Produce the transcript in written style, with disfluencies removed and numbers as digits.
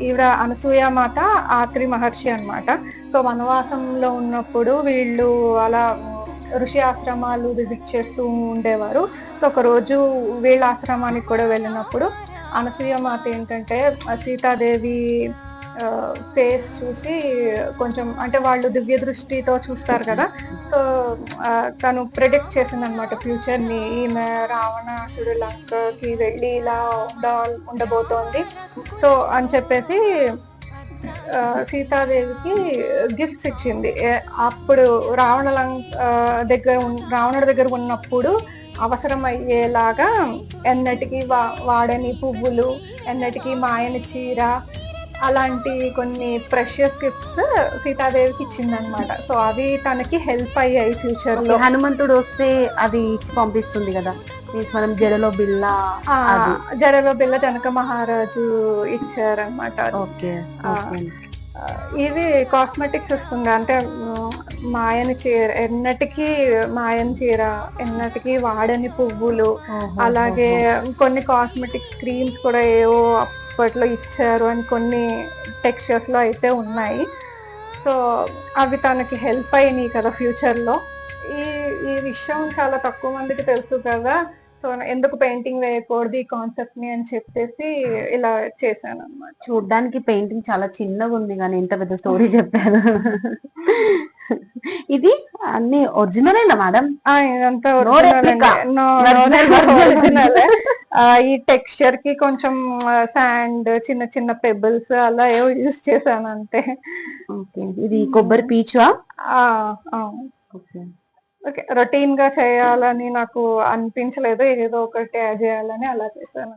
ఈవిడ అనసూయ మాత, ఆత్రి మహర్షి అన్నమాట. సో, వనవాసంలో ఉన్నప్పుడు వీళ్ళు అలా ఋషి ఆశ్రమాలు విజిట్ చేస్తూ ఉండేవారు. సో, ఒకరోజు వీళ్ళ ఆశ్రమానికి కూడా వెళ్ళినప్పుడు అనసూయ మాత ఏంటంటే సీతాదేవి ఫేస్ చూసి కొంచెం అంటే వాళ్ళు దివ్య దృష్టితో చూస్తారు కదా! సో, తను ప్రెడిక్ట్ చేసిందనమాట ఫ్యూచర్‌ని. ఈమె రావణాసుడు లంకకి వెళ్ళి ఇలా ఉండబోతోంది. సో, అని చెప్పేసి సీతాదేవికి గిఫ్ట్స్ ఇచ్చింది. అప్పుడు రావణుడి దగ్గర ఉన్నప్పుడు అవసరమయ్యేలాగా ఎన్నటికి వాడని పువ్వులు, ఎన్నటికి మాయని చీర, అలాంటి కొన్ని ప్రెషియస్ గిఫ్ట్స్ సీతాదేవికి ఇచ్చిందనమాట. సో, అవి తనకి హెల్ప్ అయ్యాయి ఫ్యూచర్‌లో. హనుమంతుడు వస్తే అది ఇచ్చి పంపిస్తుంది కదా! మనం జడలో బిల్ల. జడలో బిల్ల జనక మహారాజు ఇచ్చారనమాట. ఓకే. ఇవి కాస్మెటిక్స్ వస్తుంది. అంటే మాయని చీర, ఎన్నటికీ మాయని చీర, ఎన్నటికీ వాడని పువ్వులు, అలాగే కొన్ని కాస్మెటిక్స్ క్రీమ్స్ కూడా ఏవో అప్పట్లో ఇచ్చారు అని కొన్ని టెక్స్చర్స్ లో అయితే ఉన్నాయి. సో, అవి తనకి హెల్ప్ అయినాయి కదా ఫ్యూచర్ లో. ఈ ఈ విషయం చాలా తక్కువ మందికి తెలుసు కదా. సో, ఎందుకు పెయింటింగ్ వేయకూడదు ఈ కాన్సెప్ట్ ని అని చెప్పేసి ఇలా చేశాను అనమాట. చూడ్డానికి పెయింటింగ్ చాలా చిన్నగా ఉంది కానీ ఎంత పెద్ద స్టోరీ చెప్పారు. ఇది అన్ని ఒరిజినలేనా మేడం? ఇదంతా ఒరిజినల్. ఈ టెక్స్చర్ కి కొంచెం శాండ్, చిన్న చిన్న పెబుల్స్ అలా ఏవో యూజ్ చేశాను అంతే. ఓకే. ఇది కొబ్బరి పీచు. ఓకే, రొటీన్ గా చేయాలని నాకు అనిపించలేదు, ఏదో ఒకటి చేయాలని అలా చేశాను.